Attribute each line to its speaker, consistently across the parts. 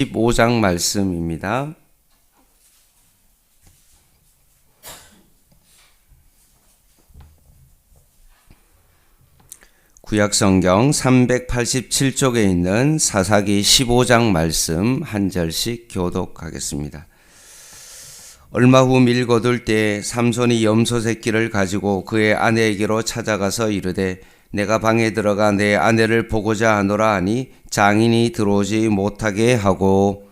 Speaker 1: 15장 말씀입니다. 구약성경 387쪽에 있는 사사기 15장 말씀 한 절씩 교독하겠습니다. 얼마 후 밀거둘 때에 삼손이 염소 새끼를 가지고 그의 아내에게로 찾아가서 이르되 내가 방에 들어가 내 아내를 보고자 하노라 하니 장인이 들어오지 못하게 하고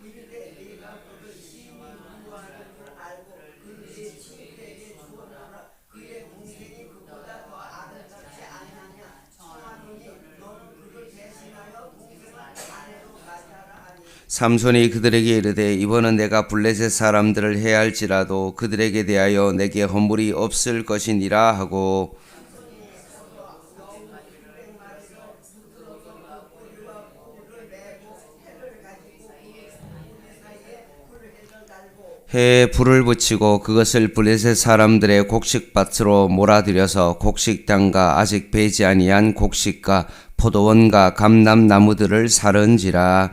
Speaker 1: 삼손이 그들에게 이르되 이번은 내가 블레셋 사람들을 해할지라도 그들에게 대하여 내게 허물이 없을 것이니라 하고 해에 불을 붙이고 그것을 블레셋 사람들의 곡식밭으로 몰아들여서 곡식당과 아직 배지 아니한 곡식과 포도원과 감람나무들을 사른지라.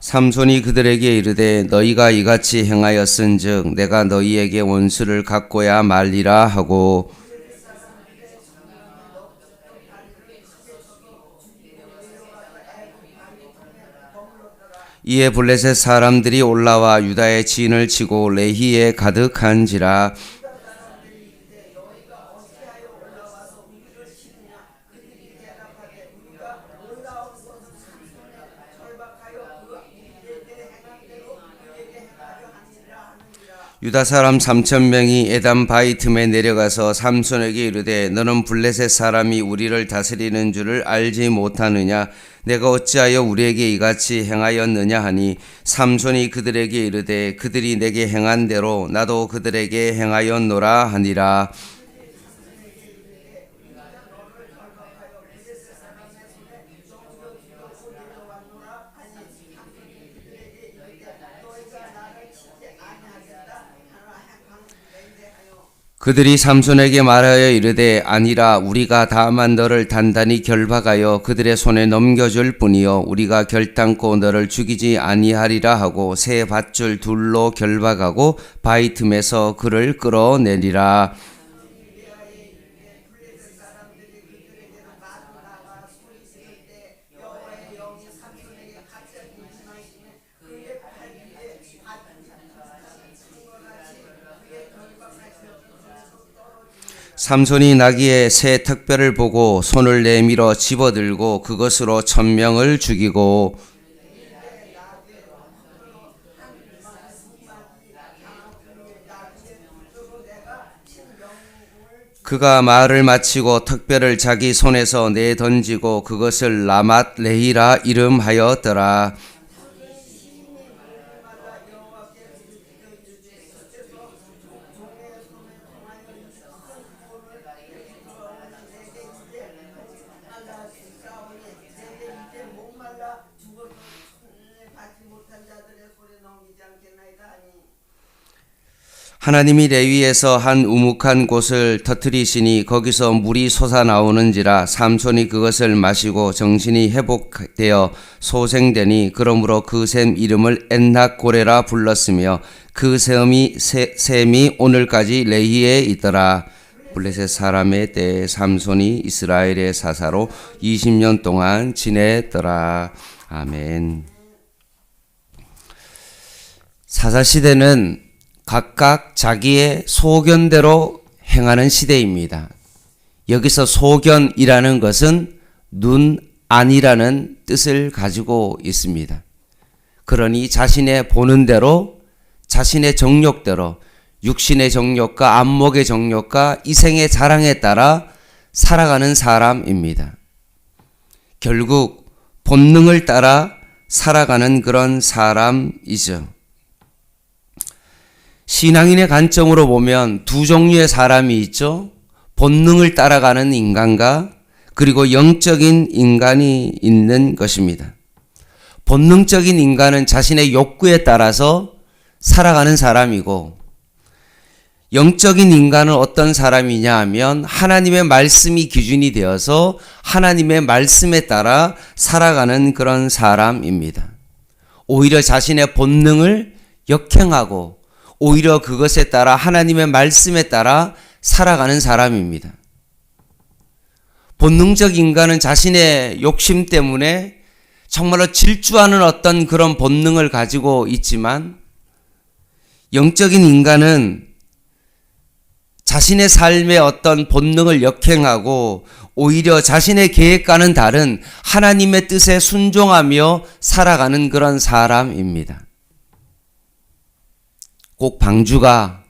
Speaker 1: 삼손이 그들에게 이르되 너희가 이같이 행하였은즉 내가 너희에게 원수를 갚고야 말리라 하고 이에 블레셋 사람들이 올라와 유다의 진을 치고 레히에 가득한지라. 유다 사람 3,000명이 에담 바위 틈에 내려가서 삼손에게 이르되 너는 블레셋 사람이 우리를 다스리는 줄을 알지 못하느냐? 내가 어찌하여 우리에게 이같이 행하였느냐 하니 삼손이 그들에게 이르되 그들이 내게 행한 대로 나도 그들에게 행하였노라 하니라. 그들이 삼손에게 말하여 이르되 아니라 우리가 다만 너를 단단히 결박하여 그들의 손에 넘겨줄 뿐이요 우리가 결단코 너를 죽이지 아니하리라 하고 새 밧줄 둘로 결박하고 바위 틈에서 그를 끌어내리라. 삼손이 나귀의 새 턱뼈를 보고 손을 내밀어 집어들고 그것으로 1,000명을 죽이고 그가 말을 마치고 턱뼈를 자기 손에서 내던지고 그것을 라맛 레히라 이름하였더라. 하나님이 레위에서 한 우묵한 곳을 터뜨리시니 거기서 물이 솟아나오는지라 삼손이 그것을 마시고 정신이 회복되어 소생되니 그러므로 그 샘 이름을 엔낙고레라 불렀으며 그 샘이 오늘까지 레히에 있더라. 블레셋 사람의 때에 삼손이 이스라엘의 사사로 20년 동안 지냈더라. 아멘. 사사시대는 각각 자기의 소견대로 행하는 시대입니다. 여기서 소견이라는 것은 눈 안이라는 뜻을 가지고 있습니다. 그러니 자신의 보는 대로 자신의 정욕대로 육신의 정욕과 안목의 정욕과 이생의 자랑에 따라 살아가는 사람입니다. 결국 본능을 따라 살아가는 그런 사람이죠. 신앙인의 관점으로 보면 두 종류의 사람이 있죠. 본능을 따라가는 인간과 그리고 영적인 인간이 있는 것입니다. 본능적인 인간은 자신의 욕구에 따라서 살아가는 사람이고, 영적인 인간은 어떤 사람이냐 하면 하나님의 말씀이 기준이 되어서 하나님의 말씀에 따라 살아가는 그런 사람입니다. 오히려 자신의 본능을 역행하고 오히려 그것에 따라 하나님의 말씀에 따라 살아가는 사람입니다. 본능적 인간은 자신의 욕심 때문에 정말로 질주하는 어떤 그런 본능을 가지고 있지만, 영적인 인간은 자신의 삶의 어떤 본능을 역행하고 오히려 자신의 계획과는 다른 하나님의 뜻에 순종하며 살아가는 그런 사람입니다. 꼭 방주가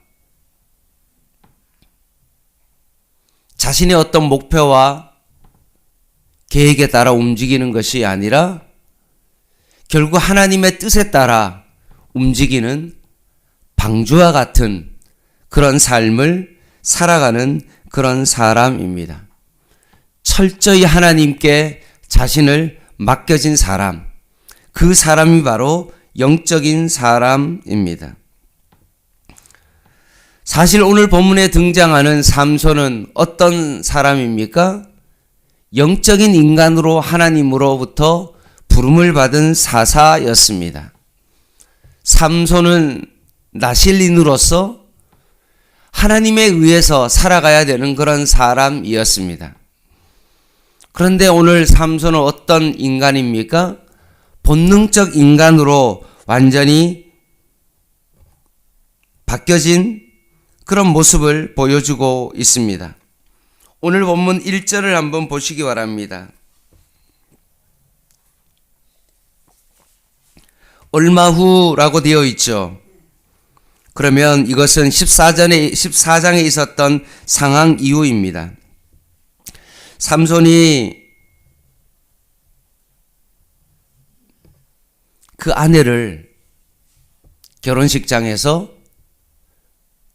Speaker 1: 자신의 어떤 목표와 계획에 따라 움직이는 것이 아니라 결국 하나님의 뜻에 따라 움직이는 방주와 같은 그런 삶을 살아가는 그런 사람입니다. 철저히 하나님께 자신을 맡겨진 사람, 그 사람이 바로 영적인 사람입니다. 사실 오늘 본문에 등장하는 삼손은 어떤 사람입니까? 영적인 인간으로 하나님으로부터 부름을 받은 사사였습니다. 삼손은 나실린으로서 하나님에 의해서 살아가야 되는 그런 사람이었습니다. 그런데 오늘 삼손은 어떤 인간입니까? 본능적 인간으로 완전히 바뀌어진 그런 모습을 보여주고 있습니다. 오늘 본문 1절을 한번 보시기 바랍니다. 얼마 후라고 되어 있죠. 그러면 이것은 14장에 있었던 상황 이후입니다. 삼손이 그 아내를 결혼식장에서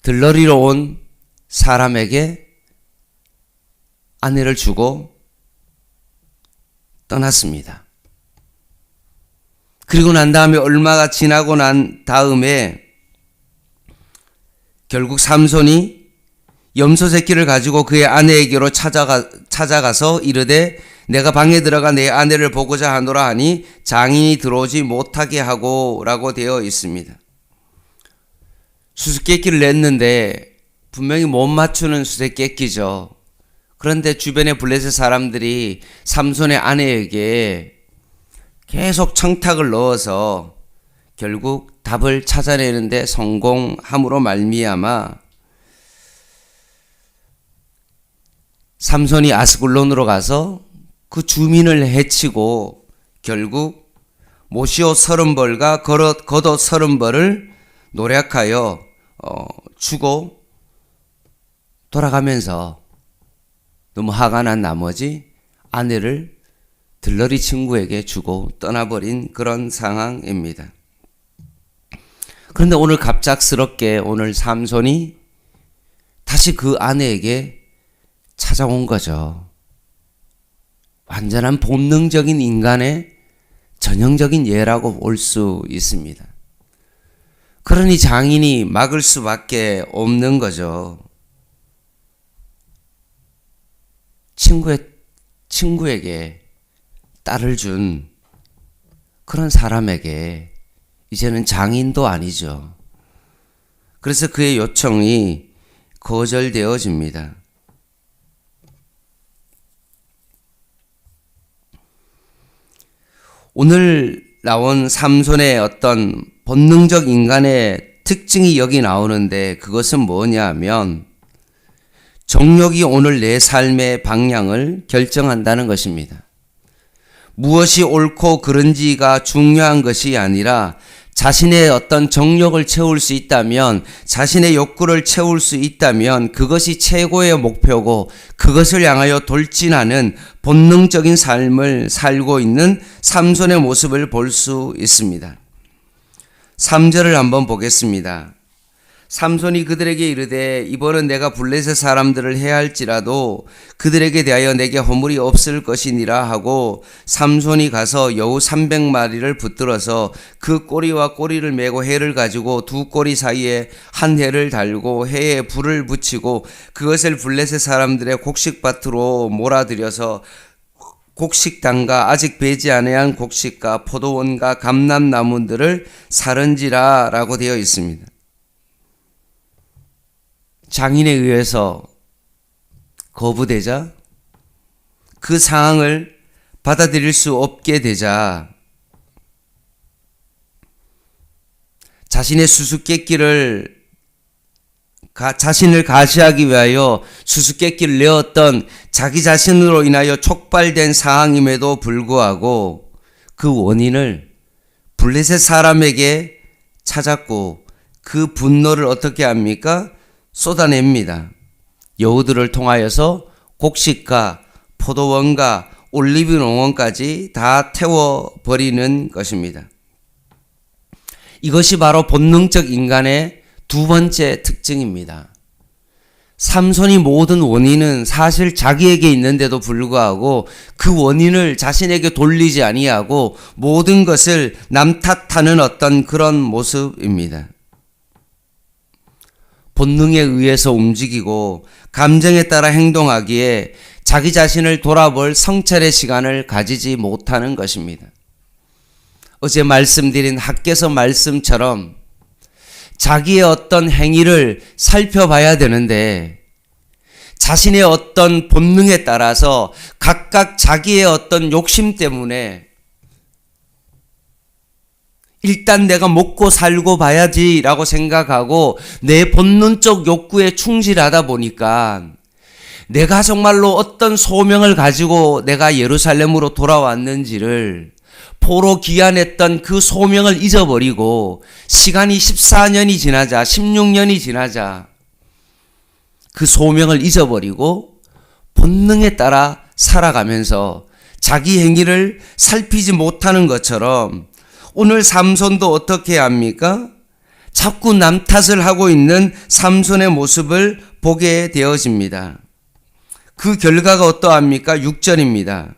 Speaker 1: 들러리러 온 사람에게 아내를 주고 떠났습니다. 그리고 난 다음에 얼마가 지나고 난 다음에 결국 삼손이 염소 새끼를 가지고 그의 아내에게로 찾아가서 이르되 내가 방에 들어가 내 아내를 보고자 하노라 하니 장인이 들어오지 못하게 하고 라고 되어 있습니다. 수수께끼를 냈는데 분명히 못 맞추는 수수께끼죠. 그런데 주변의 블레셋 사람들이 삼손의 아내에게 계속 청탁을 넣어서 결국 답을 찾아내는데 성공함으로 말미암아 삼손이 아스글론으로 가서 그 주민을 해치고 결국 모시옷 30벌과 겉옷 30벌을 노력하여 주고 돌아가면서 너무 화가 난 나머지 아내를 들러리 친구에게 주고 떠나버린 그런 상황입니다. 그런데 오늘 갑작스럽게 오늘 삼손이 다시 그 아내에게 찾아온 거죠. 완전한 본능적인 인간의 전형적인 예라고 볼 수 있습니다. 그러니 장인이 막을 수밖에 없는 거죠. 친구에게 딸을 준 그런 사람에게 이제는 장인도 아니죠. 그래서 그의 요청이 거절되어집니다. 오늘 나온 삼손의 어떤 본능적 인간의 특징이 여기 나오는데 그것은 뭐냐 하면 정욕이 오늘 내 삶의 방향을 결정한다는 것입니다. 무엇이 옳고 그른지가 중요한 것이 아니라 자신의 어떤 정욕을 채울 수 있다면, 자신의 욕구를 채울 수 있다면 그것이 최고의 목표고 그것을 향하여 돌진하는 본능적인 삶을 살고 있는 삼손의 모습을 볼 수 있습니다. 3절을 한번 보겠습니다. 삼손이 그들에게 이르되 이번은 내가 블레셋 사람들을 해할지라도 그들에게 대하여 내게 허물이 없을 것이니라 하고 삼손이 가서 여우 300마리를 붙들어서 그 꼬리와 꼬리를 메고 해를 가지고 두 꼬리 사이에 한 해를 달고 해에 불을 붙이고 그것을 블레셋 사람들의 곡식밭으로 몰아들여서 곡식당과 아직 배지 아니한 곡식과 포도원과 감람나무들을 사른지라 라고 되어 있습니다. 장인에 의해서 거부되자 그 상황을 받아들일 수 없게 되자 자신의 수수께끼를 자신을 가시하기 위하여 수수께끼를 내었던 자기 자신으로 인하여 촉발된 상황임에도 불구하고 그 원인을 블레셋 사람에게 찾았고 그 분노를 어떻게 합니까? 쏟아냅니다. 여우들을 통하여서 곡식과 포도원과 올리브 농원까지 다 태워버리는 것입니다. 이것이 바로 본능적 인간의 두 번째 특징입니다. 삼손이 모든 원인은 사실 자기에게 있는데도 불구하고 그 원인을 자신에게 돌리지 아니하고 모든 것을 남 탓하는 어떤 그런 모습입니다. 본능에 의해서 움직이고 감정에 따라 행동하기에 자기 자신을 돌아볼 성찰의 시간을 가지지 못하는 것입니다. 어제 말씀드린 학개서 말씀처럼 자기의 어떤 행위를 살펴봐야 되는데 자신의 어떤 본능에 따라서 각각 자기의 어떤 욕심 때문에 일단 내가 먹고 살고 봐야지라고 생각하고 내 본능적 욕구에 충실하다 보니까 내가 정말로 어떤 소명을 가지고 내가 예루살렘으로 돌아왔는지를 포로 귀환했던 그 소명을 잊어버리고 시간이 14년이 지나자 16년이 지나자 그 소명을 잊어버리고 본능에 따라 살아가면서 자기 행위를 살피지 못하는 것처럼 오늘 삼손도 어떻게 합니까? 자꾸 남 탓을 하고 있는 삼손의 모습을 보게 되어집니다. 그 결과가 어떠합니까? 6절입니다.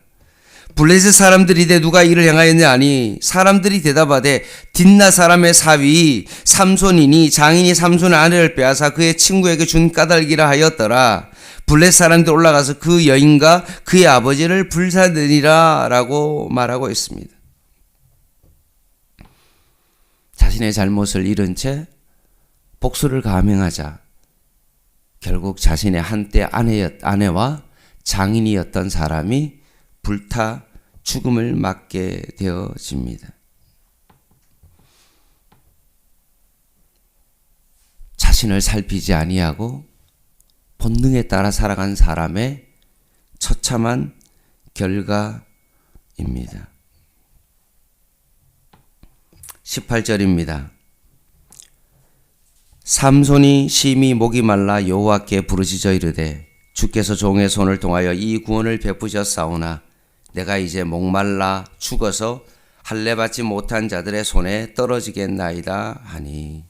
Speaker 1: 블레셋 사람들이 이르되 누가 이를 행하였냐 하니 사람들이 대답하되 딘나 사람의 사위 삼손이니 장인이 삼손의 아내를 빼앗아 그의 친구에게 준 까닭이라 하였더라. 블레셋 사람들 올라가서 그 여인과 그의 아버지를 불사르니라 라고 말하고 있습니다. 자신의 잘못을 잃은 채 복수를 감행하자 결국 자신의 한때 아내와 장인이었던 사람이 불타 죽음을 맞게 되어집니다. 자신을 살피지 아니하고 본능에 따라 살아간 사람의 처참한 결과입니다. 18절입니다. 삼손이 심히 목이 말라 여호와께 부르짖어 이르되 주께서 종의 손을 통하여 이 구원을 베푸셨사오나 내가 이제 목말라 죽어서 할례 받지 못한 자들의 손에 떨어지겠나이다 하니.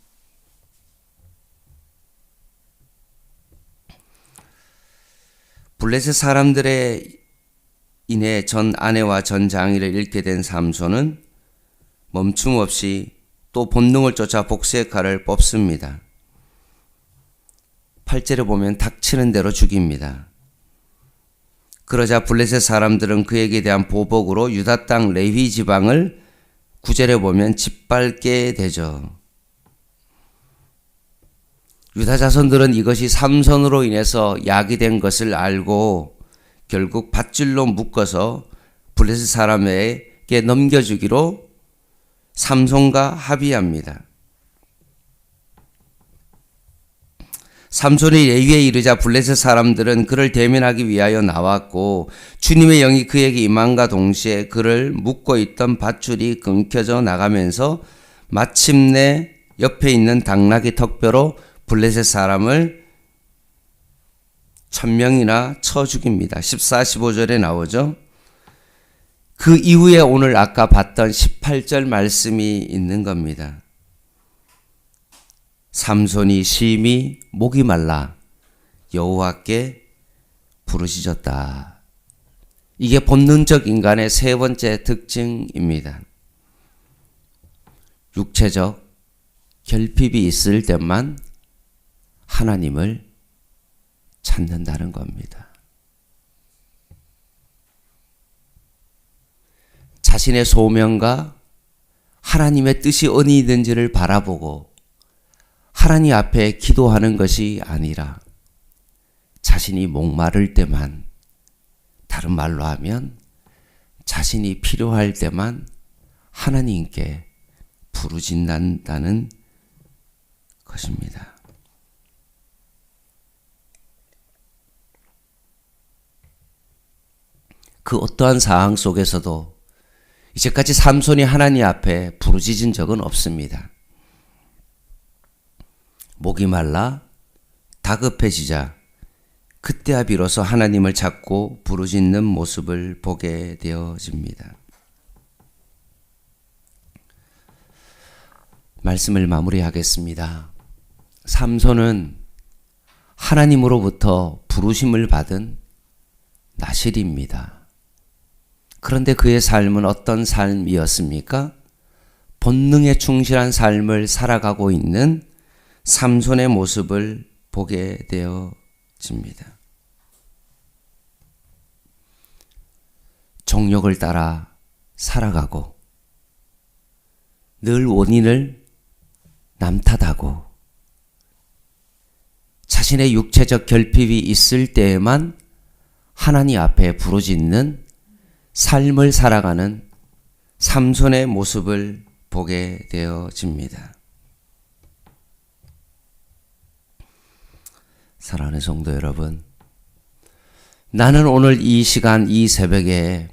Speaker 1: 블레셋 사람들의 인해 전 아내와 전 장인을 잃게 된 삼손은 멈춤 없이 또 본능을 쫓아 복수의 칼을 뽑습니다. 8절에 보면 닥치는 대로 죽입니다. 그러자 블레셋 사람들은 그에게 대한 보복으로 유다 땅 레위 지방을 9절에 보면 짓밟게 되죠. 유다 자손들은 이것이 삼손으로 인해서 야기된 것을 알고 결국 밧줄로 묶어서 블레셋 사람에게 넘겨주기로 삼손과 합의합니다. 삼손이 레위에 이르자 블레셋 사람들은 그를 대면하기 위하여 나왔고 주님의 영이 그에게 임함과 동시에 그를 묶고 있던 밧줄이 끊겨져 나가면서 마침내 옆에 있는 당나귀 턱뼈로 블레셋 사람을 1000명이나 쳐 죽입니다. 14, 15절에 나오죠. 그 이후에 오늘 아까 봤던 18절 말씀이 있는 겁니다. 삼손이 심히 목이 말라 여호와께 부르짖었다. 이게 본능적 인간의 세 번째 특징입니다. 육체적 결핍이 있을 때만 하나님을 찾는다는 겁니다. 자신의 소명과 하나님의 뜻이 어디 있는지를 바라보고 하나님 앞에 기도하는 것이 아니라 자신이 목마를 때만, 다른 말로 하면 자신이 필요할 때만 하나님께 부르짖는다는 것입니다. 그 어떠한 상황 속에서도 이제까지 삼손이 하나님 앞에 부르짖은 적은 없습니다. 목이 말라 다급해지자 그때야 비로소 하나님을 찾고 부르짖는 모습을 보게 되어집니다. 말씀을 마무리하겠습니다. 삼손은 하나님으로부터 부르심을 받은 나실입니다. 그런데 그의 삶은 어떤 삶이었습니까? 본능에 충실한 삶을 살아가고 있는 삼손의 모습을 보게 되어집니다. 정욕을 따라 살아가고 늘 원인을 남 탓하고 자신의 육체적 결핍이 있을 때에만 하나님 앞에 부르짖는 삶을 살아가는 삼손의 모습을 보게 되어집니다. 사랑하는 성도 여러분, 나는 오늘 이 시간, 이 새벽에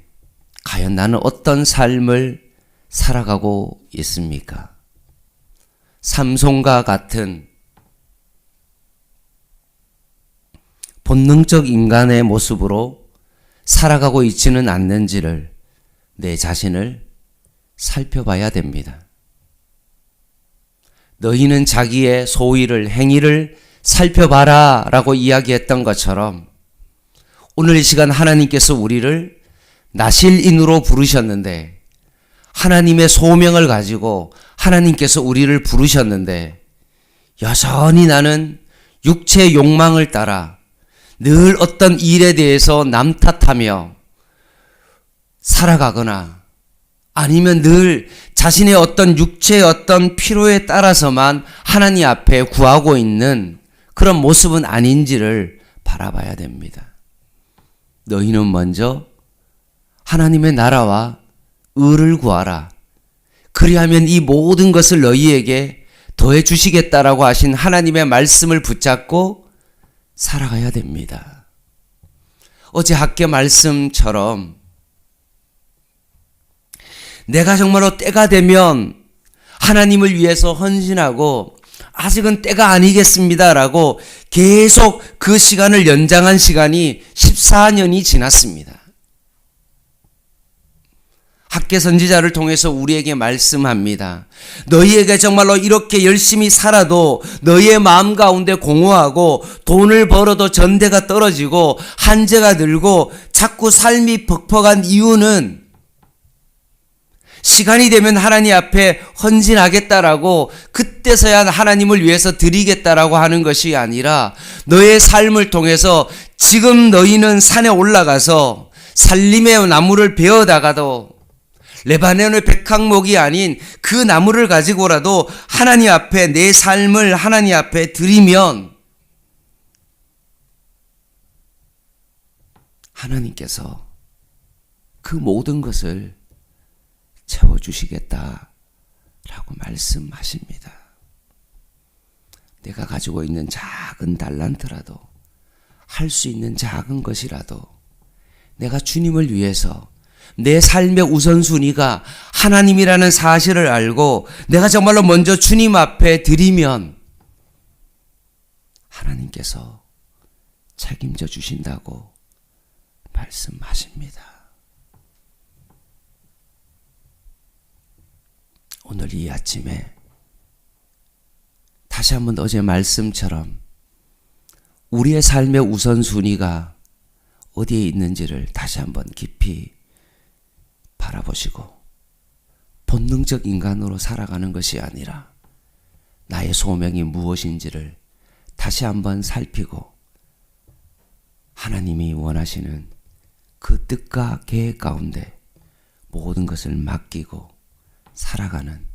Speaker 1: 과연 나는 어떤 삶을 살아가고 있습니까? 삼손과 같은 본능적 인간의 모습으로 살아가고 있지는 않는지를 내 자신을 살펴봐야 됩니다. 너희는 자기의 소위를, 행위를 살펴봐라 라고 이야기했던 것처럼 오늘 이 시간 하나님께서 우리를 나실인으로 부르셨는데, 하나님의 소명을 가지고 하나님께서 우리를 부르셨는데 여전히 나는 육체의 욕망을 따라 늘 어떤 일에 대해서 남 탓하며 살아가거나 아니면 늘 자신의 어떤 육체의 어떤 필요에 따라서만 하나님 앞에 구하고 있는 그런 모습은 아닌지를 바라봐야 됩니다. 너희는 먼저 하나님의 나라와 의를 구하라. 그리하면 이 모든 것을 너희에게 더해 주시겠다라고 하신 하나님의 말씀을 붙잡고 살아가야 됩니다. 어제 학교 말씀처럼 내가 정말로 때가 되면 하나님을 위해서 헌신하고 아직은 때가 아니겠습니다라고 계속 그 시간을 연장한 시간이 14년이 지났습니다. 학계 선지자를 통해서 우리에게 말씀합니다. 너희에게 정말로 이렇게 열심히 살아도 너희의 마음 가운데 공허하고 돈을 벌어도 전대가 떨어지고 한제가 늘고 자꾸 삶이 벅벅한 이유는 시간이 되면 하나님 앞에 헌신하겠다라고 그때서야 하나님을 위해서 드리겠다라고 하는 것이 아니라 너의 삶을 통해서 지금 너희는 산에 올라가서 살림의 나무를 베어다가도 레바논의 백향목이 아닌 그 나무를 가지고라도 하나님 앞에 내 삶을 하나님 앞에 드리면 하나님께서 그 모든 것을 채워주시겠다라고 말씀하십니다. 내가 가지고 있는 작은 달란트라도, 할 수 있는 작은 것이라도 내가 주님을 위해서 내 삶의 우선순위가 하나님이라는 사실을 알고 내가 정말로 먼저 주님 앞에 드리면 하나님께서 책임져 주신다고 말씀하십니다. 오늘 이 아침에 다시 한번 어제 말씀처럼 우리의 삶의 우선순위가 어디에 있는지를 다시 한번 깊이 바라보시고 본능적 인간으로 살아가는 것이 아니라 나의 소명이 무엇인지를 다시 한번 살피고 하나님이 원하시는 그 뜻과 계획 가운데 모든 것을 맡기고 살아가는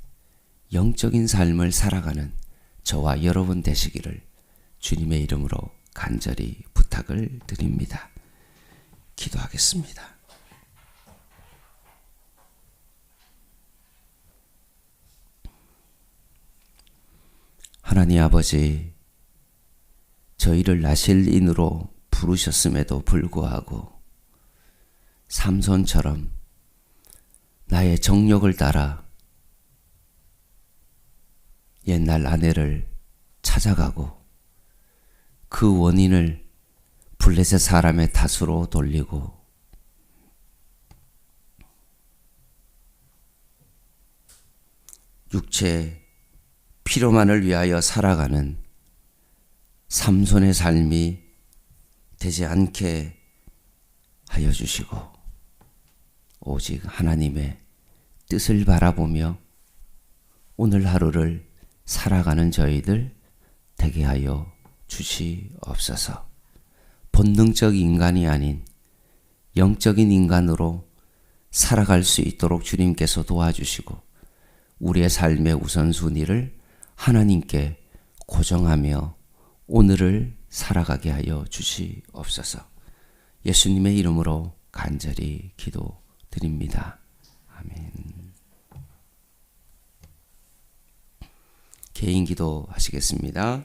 Speaker 1: 영적인 삶을 살아가는 저와 여러분 되시기를 주님의 이름으로 간절히 부탁을 드립니다. 기도하겠습니다. 하나님 아버지, 저희를 나실인으로 부르셨음에도 불구하고 삼손처럼 나의 정욕을 따라 옛날 아내를 찾아가고 그 원인을 블레셋 사람의 탓으로 돌리고 육체 필요만을 위하여 살아가는 삼손의 삶이 되지 않게 하여 주시고 오직 하나님의 뜻을 바라보며 오늘 하루를 살아가는 저희들 되게 하여 주시옵소서. 본능적 인간이 아닌 영적인 인간으로 살아갈 수 있도록 주님께서 도와주시고 우리의 삶의 우선순위를 하나님께 고정하며 오늘을 살아가게 하여 주시옵소서. 예수님의 이름으로 간절히 기도드립니다. 아멘. 개인 기도 하시겠습니다.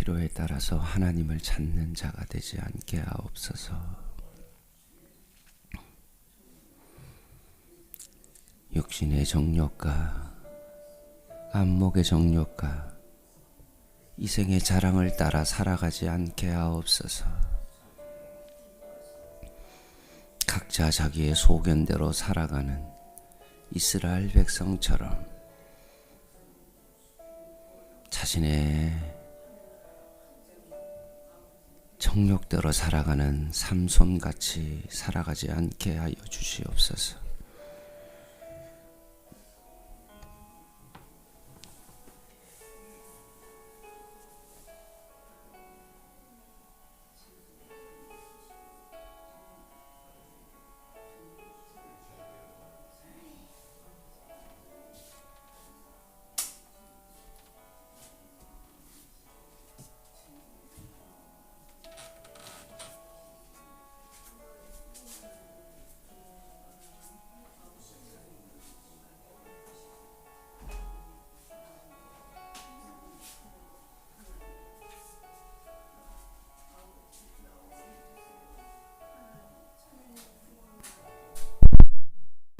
Speaker 1: 필요에 따라서 하나님을 찾는 자가 되지 않게 하옵소서. 육신의 정욕과 안목의 정욕과 이생의 자랑을 따라 살아가지 않게 하옵소서. 각자 자기의 소견대로 살아가는 이스라엘 백성처럼 자신의 정욕대로 살아가는 삼손같이 살아가지 않게 하여 주시옵소서.